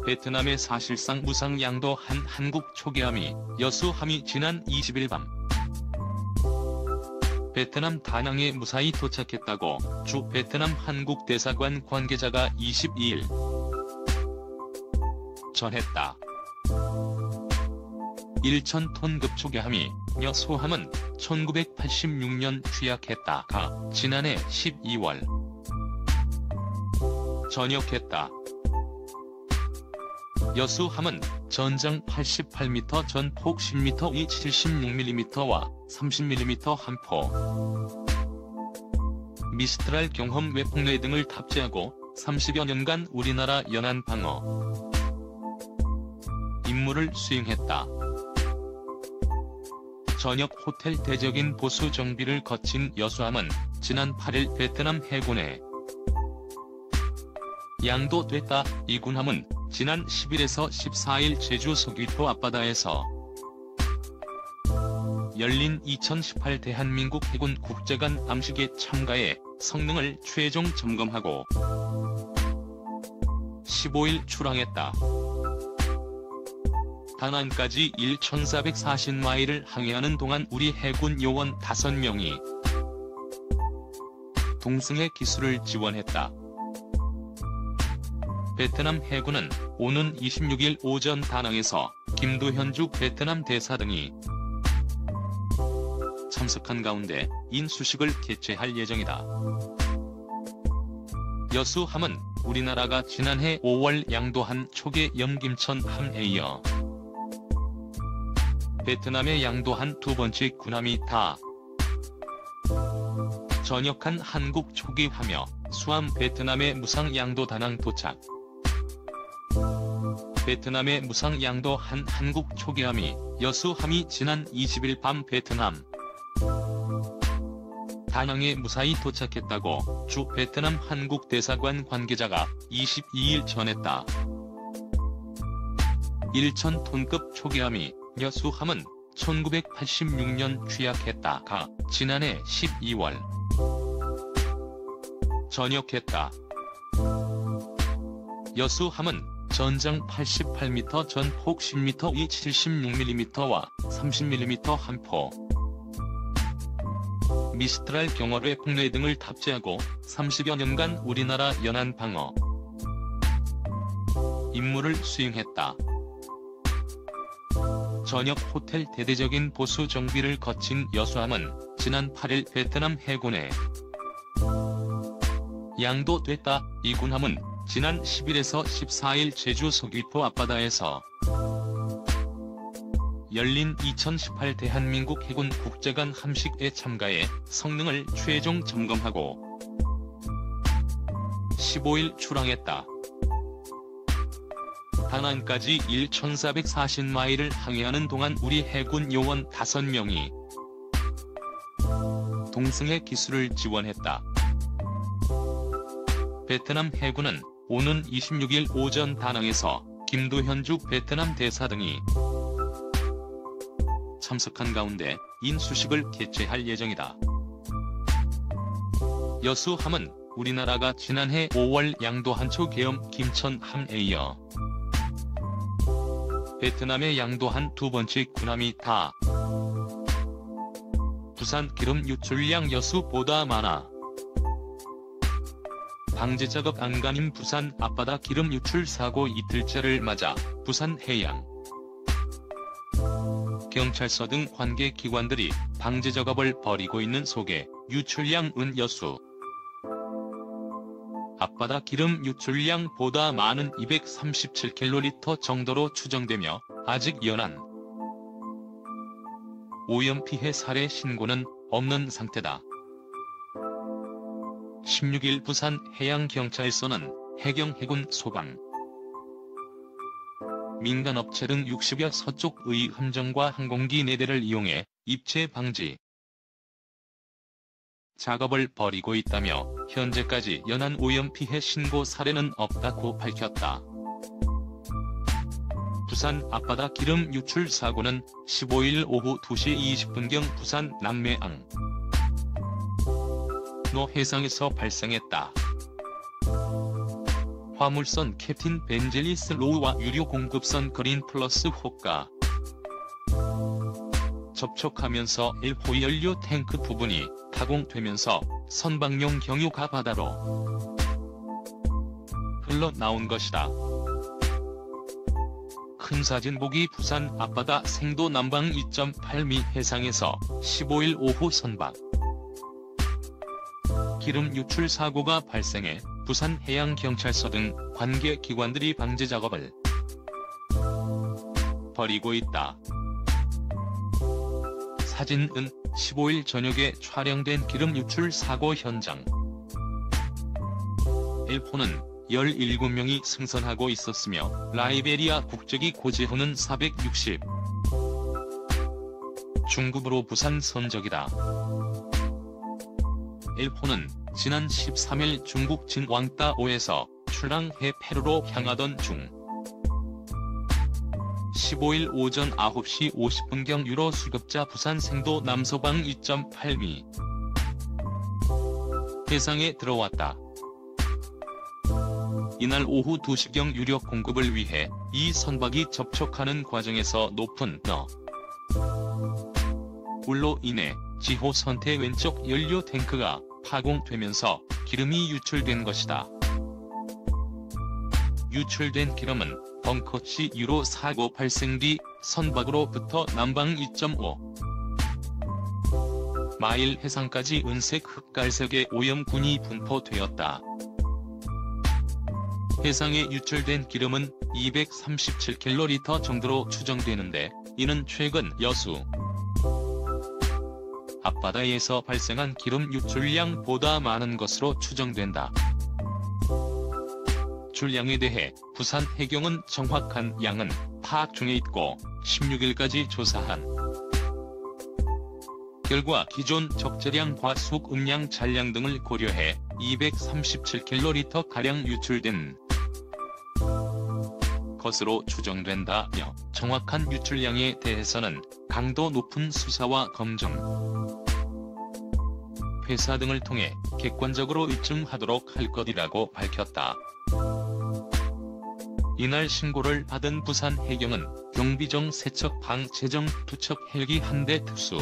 베트남에 사실상 무상 양도한 한국 초계함이 여수함이 지난 20일 밤 베트남 다낭에 무사히 도착했다고 주 베트남 한국 대사관 관계자가 22일 전했다. 1,000톤급 초계함이 여수함은 1986년 취약했다가 지난해 12월 전역했다. 여수함은 전장 88m, 전폭 10m, 위 76mm와 30mm 함포, 미스트랄 경험 외폭레 등을 탑재하고 30여 년간 우리나라 연안 방어 임무를 수행했다. 전역 호텔 대적인 보수 정비를 거친 여수함은 지난 8일 베트남 해군에 양도됐다. 이 군함은 지난 10일에서 14일 제주 서귀포 앞바다에서 열린 2018 대한민국 해군 국제관 암식에 참가해 성능을 최종 점검하고 15일 출항했다. 다낭까지 1,440마일을 항해하는 동안 우리 해군 요원 5명이 동승의 기술을 지원했다. 베트남 해군은 오는 26일 오전 다낭에서 김두현주 베트남 대사 등이 참석한 가운데 인수식을 개최할 예정이다. 여수함은 우리나라가 지난해 5월 양도한 초계 염김천 함에 이어 베트남에 양도한 두 번째 군함이 다 전역한 한국 초계하며 수함 베트남의 무상 양도 다낭 도착. 베트남에 무상 양도한 한국 초계함이 여수함이 지난 20일 밤 베트남 다낭에 무사히 도착했다고 주 베트남 한국 대사관 관계자가 22일 전했다. 1,000톤급 초계함이 여수함은 1986년 취약했다가 지난해 12월 전역했다. 여수함은 전장 88m, 전폭 10m, 위 76mm와 30mm 함포, 미스트랄 경어뢰 폭레 등을 탑재하고 30여 년간 우리나라 연안 방어 임무를 수행했다. 전역 호텔 대대적인 보수 정비를 거친 여수함은 지난 8일 베트남 해군에 양도됐다. 이 군함은 지난 10일에서 14일 제주 서귀포 앞바다에서 열린 2018 대한민국 해군 국제관 함식에 참가해 성능을 최종 점검하고 15일 출항했다. 다낭까지 1,440마일을 항해하는 동안 우리 해군 요원 5명이 동승의 기술을 지원했다. 베트남 해군은 오는 26일 오전 다낭에서 김두현주 베트남 대사 등이 참석한 가운데 인수식을 개최할 예정이다. 여수함은 우리나라가 지난해 5월 양도한 초계엄 김천함에 이어 베트남에 양도한 두 번째 군함이 다 부산 기름 유출량 여수보다 많아 방제작업 안간힘 부산 앞바다 기름 유출 사고 이틀째를 맞아 부산 해양 경찰서 등 관계 기관들이 방제 작업을 벌이고 있는 속에 유출량은 여수 앞바다 기름 유출량보다 많은 237kl 정도로 추정되며 아직 연안 오염 피해 사례 신고는 없는 상태다. 16일 부산 해양경찰서는 해경 해군 소방 민간업체 등 60여 서쪽의 함정과 항공기 4대를 이용해 입체 방지 작업을 벌이고 있다며 현재까지 연안 오염 피해 신고 사례는 없다고 밝혔다. 부산 앞바다 기름 유출 사고는 15일 오후 2시 20분경 부산 남매항 노 해상에서 발생했다. 화물선 캡틴 벤젤리스 로우와 유료 공급선 그린 플러스 호가 접촉하면서 1호 연료 탱크 부분이 가공되면서 선박용 경유가 바다로 흘러나온 것이다. 큰 사진 보기. 부산 앞바다 생도 남방 2.8미 해상에서 15일 오후 선박 기름 유출 사고가 발생해 부산해양경찰서 등 관계기관들이 방제 작업을 벌이고 있다. 사진은 15일 저녁에 촬영된 기름 유출 사고 현장. 1호는 17명이 승선하고 있었으며 라이베리아 국적이 고재훈은 460. 중국으로 부산 선적이다. 1호는 지난 13일 중국 진왕따오에서 출항해 페루로 향하던 중 15일 오전 9시 50분경 유로 수급자 부산 생도 남서방 2.8미 해상에 들어왔다. 이날 오후 2시경 유료 공급을 위해 이 선박이 접촉하는 과정에서 높은 물로 인해 지호 선태 왼쪽 연료 탱크가 파공되면서 기름이 유출된 것이다. 유출된 기름은 벙커치 유로 사고 발생 뒤 선박으로부터 남방 2.5 마일 해상까지 은색 흑갈색의 오염군이 분포되었다. 해상에 유출된 기름은 237kl 정도로 추정되는데 이는 최근 여수 앞바다에서 발생한 기름 유출량보다 많은 것으로 추정된다. 출량에 대해 부산해경은 정확한 양은 파악 중에 있고 16일까지 조사한 결과 기존 적재량과 수급 음량 잔량 등을 고려해 237kl 가량 유출된 것으로 추정된다며 정확한 유출량에 대해서는 강도 높은 수사와 검증, 회사 등을 통해 객관적으로 입증하도록 할 것이라고 밝혔다. 이날 신고를 받은 부산해경은 경비정 3척 방재정 2척 헬기 1대 특수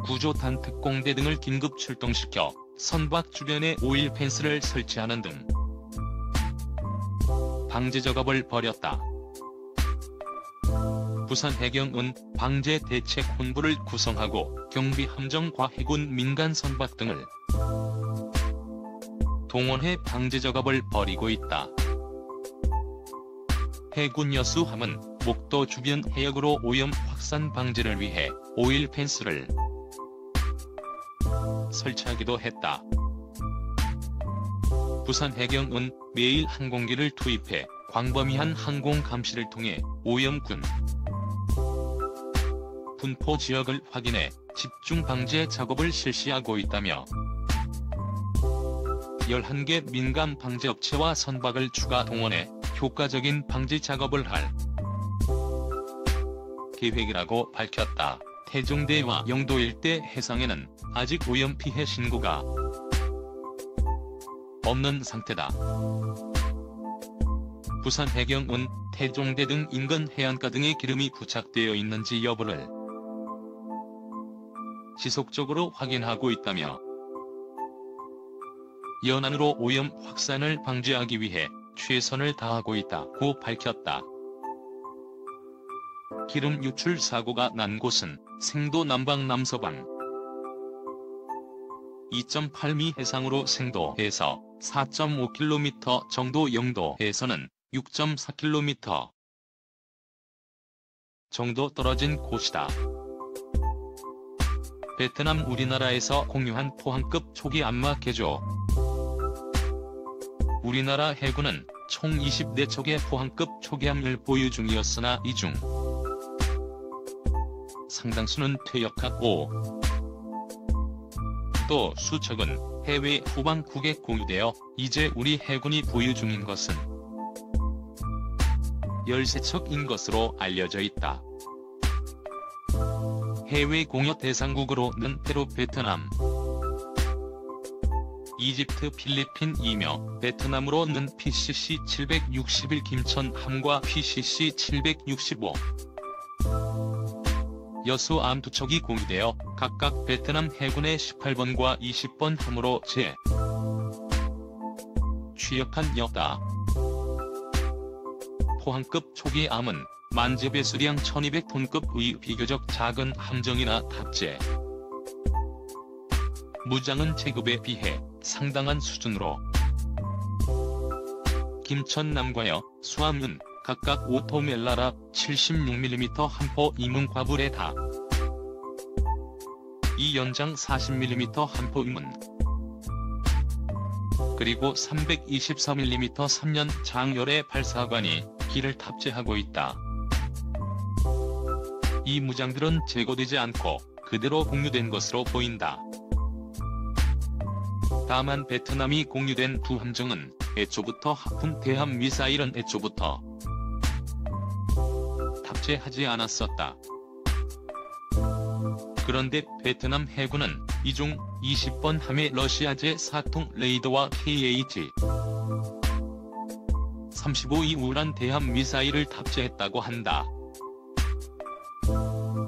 구조단 특공대 등을 긴급 출동시켜 선박 주변에 오일 펜스를 설치하는 등 방제 작업을 벌였다. 부산해경은 방제 대책 본부를 구성하고 경비함정과 해군 민간 선박 등을 동원해 방제 작업을 벌이고 있다. 해군 여수함은 목도 주변 해역으로 오염 확산 방지를 위해 오일 펜스를 설치하기도 했다. 부산해경은 매일 항공기를 투입해 광범위한 항공 감시를 통해 오염군 분포 지역을 확인해 집중 방제 작업을 실시하고 있다며 11개 민간 방제업체와 선박을 추가 동원해 효과적인 방제 작업을 할 계획이라고 밝혔다. 태종대와 영도 일대 해상에는 아직 오염 피해 신고가 없는 상태다. 부산해경은 태종대 등 인근 해안가 등에 기름이 부착되어 있는지 여부를 지속적으로 확인하고 있다며 연안으로 오염 확산을 방지하기 위해 최선을 다하고 있다고 밝혔다. 기름 유출 사고가 난 곳은 생도 남방 남서방 2.8미 해상으로 생도에서 4.5km 정도, 영도에서는 6.4km 정도 떨어진 곳이다. 베트남 우리나라에서 공유한 포항급 초기 암막 개조. 우리나라 해군은 총 20대 포항급 초기함을 보유 중이었으나 이 중 상당수는 퇴역하고 또 수척은 해외 후방국에 공유되어 이제 우리 해군이 보유 중인 것은 13척인 것으로 알려져 있다. 해외 공여 대상국으로는 페루, 베트남, 이집트, 필리핀이며 베트남으로는 PCC-761 김천함과 PCC-765 여수암 두 척이 공유되어 각각 베트남 해군의 18번과 20번 함으로 취역한.였다. 포항급 초기암은 만재배수량 1200톤급의 비교적 작은 함정이나 탑재. 무장은 제급에 비해 상당한 수준으로 김천남과 수암은 각각 5톤 멜라랍 76mm 함포 이문과불에 다. 이 연장 40mm 함포 이문 그리고 323mm 3년 장열의 발사관이 기를 탑재하고 있다. 이 무장들은 제거되지 않고 그대로 공유된 것으로 보인다. 다만 베트남이 공유된 두 함정은 애초부터 하푼 대함 미사일은 애초부터 탑재하지 않았었다. 그런데 베트남 해군은 이중 20번 함의 러시아제 4통 레이더와 KH-35E 우란 대함 미사일을 탑재했다고 한다.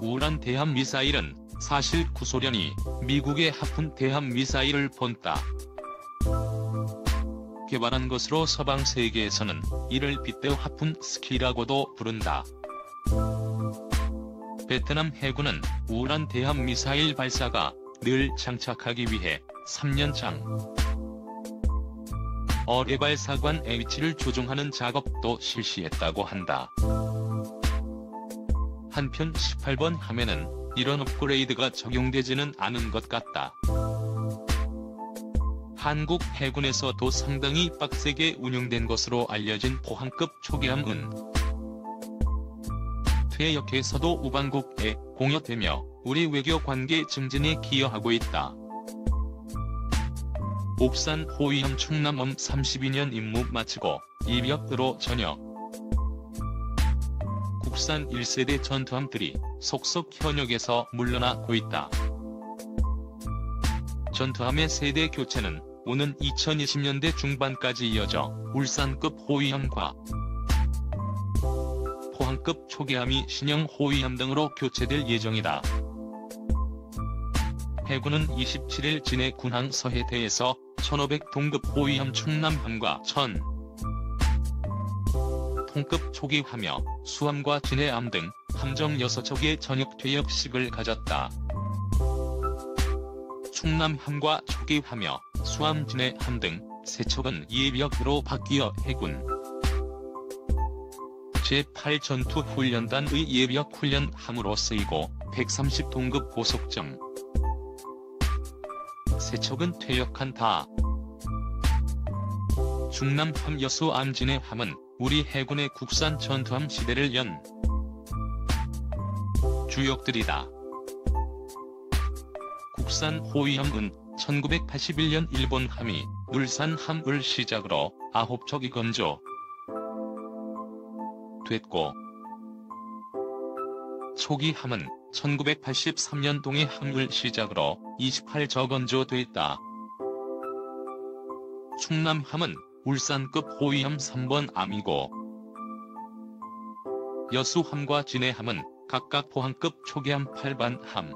우란 대함 미사일은 사실 구소련이 미국의 하푼 대함 미사일을 본따 개발한 것으로 서방 세계에서는 이를 빗대어 하푼 스키라고도 부른다. 베트남 해군은 우란 대함 미사일 발사가 늘 장착하기 위해 3년장 어뢰발사관의 위치를 조정하는 작업도 실시했다고 한다. 한편 18번 함에는 이런 업그레이드가 적용되지는 않은 것 같다. 한국 해군에서도 상당히 빡세게 운용된 것으로 알려진 포항급 초기함은 퇴역에서도 우방국에 공여되며 우리 외교 관계 증진에 기여하고 있다. 옥산 호위함 충남함 32년 임무 마치고 이벽으로 전역. 국산 1세대 전투함들이 속속 현역에서 물러나고 있다. 전투함의 세대 교체는 오는 2020년대 중반까지 이어져 울산급 호위함과 포항급 초기함이 신형 호위함 등으로 교체될 예정이다. 해군은 27일 진해 군항 서해대에서 1500톤급 호위함 충남함과 1000톤급 초기하며 수함과 진해함 등 함정 6척의 전역 퇴역식을 가졌다. 충남함과 초기하며 수함 진해함 등 3척은 예비역으로 바뀌어 해군 제8전투훈련단의 예비역 훈련함으로 쓰이고 130톤급 고속정 3척은 퇴역한다. 충남함 여수암 진해함은 우리 해군의 국산 전투함 시대를 연 주역들이다. 국산 호위함은 1981년 일본함이 울산함을 시작으로 9척이 건조 됐고 초기함은 1983년 동해함을 시작으로 28척 건조됐다. 충남함은 울산급 호위함 3번 암이고 여수함과 진해함은 각각 포항급 초기함 8번 함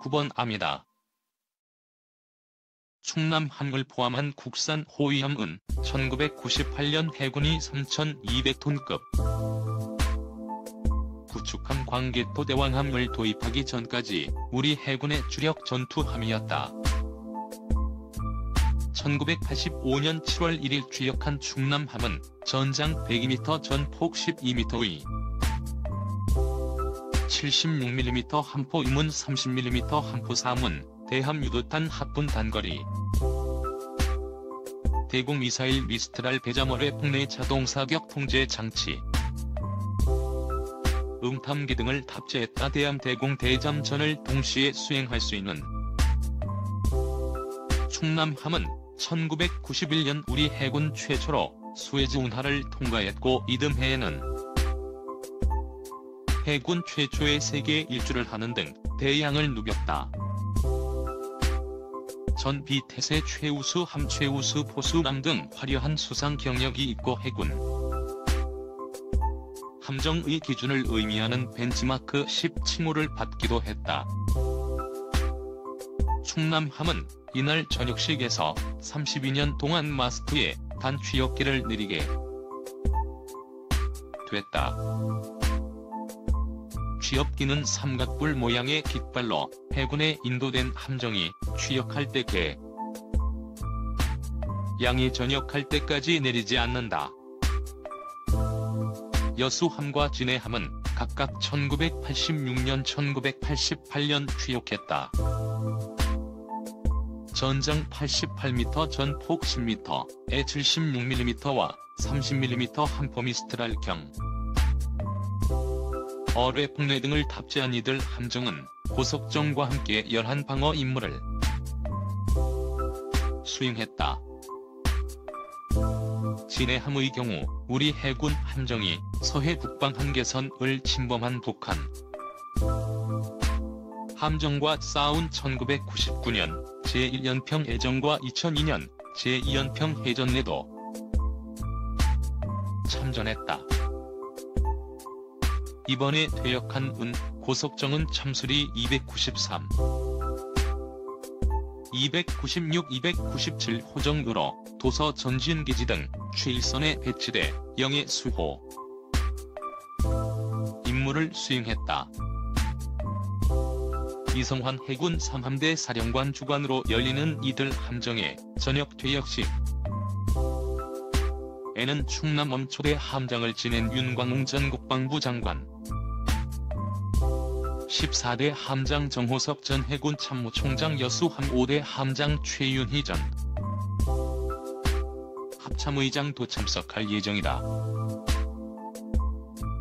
9번 암이다. 충남함을 포함한 국산 호위함은 1998년 해군이 3200톤급 구축함 광개토 대왕함을 도입하기 전까지 우리 해군의 주력 전투함이었다. 1985년 7월 1일 취역한 충남함은 전장 102m 전폭 12m의 76mm 함포 이문 30mm 함포 4문 대함 유도탄 합분 단거리 대공 미사일 미스트랄 배자머레 폭내 자동 사격 통제 장치 음탐기 등을 탑재했다. 대함 대공 대잠전을 동시에 수행할 수 있는 충남함은 1991년 우리 해군 최초로 수에즈 운하를 통과했고 이듬해에는 해군 최초의 세계 일주를 하는 등 대양을 누볐다. 전 비태세 최우수 함 최우수 보수람 등 화려한 수상 경력이 있고 해군 함정의 기준을 의미하는 벤치마크 10 칭호를 받기도 했다. 충남함은 이날 저녁식에서 32년 동안 마스크에 단 취업기를 내리게 됐다. 취업기는 삼각뿔 모양의 깃발로 해군에 인도된 함정이 취역할 때 개 양이 전역할 때까지 내리지 않는다. 여수함과 진해함은 각각 1986년 1988년 취역했다. 전장 88m 전폭 10m에 76mm와 30mm 함포미스트랄 경 어뢰 폭뢰 등을 탑재한 이들 함정은 고석정과 함께 11방어 임무를 수행했다. 진해함의 경우 우리 해군 함정이 서해 북방 한계선을 침범한 북한 함정과 싸운 1999년 제1연평 해전과 2002년 제2연평 해전에도 참전했다. 이번에 퇴역한 고석정은 참수리 293, 296, 297 호정으로 도서 전진기지 등 최일선에 배치돼 영해 수호 임무를 수행했다. 이성환 해군 3함대 사령관 주관으로 열리는 이들 함정의 저녁 퇴역식 에는 충남 엄초대 함장을 지낸 윤광웅 전 국방부 장관, 14대 함장 정호석 전 해군 참모총장, 여수함 5대 함장 최윤희 전 합참의장도 참석할 예정이다.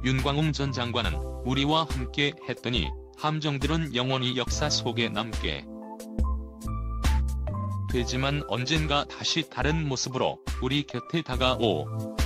윤광웅 전 장관은 우리와 함께 했더니 함정들은 영원히 역사 속에 남게 되지만 언젠가 다시 다른 모습으로 우리 곁에 다가오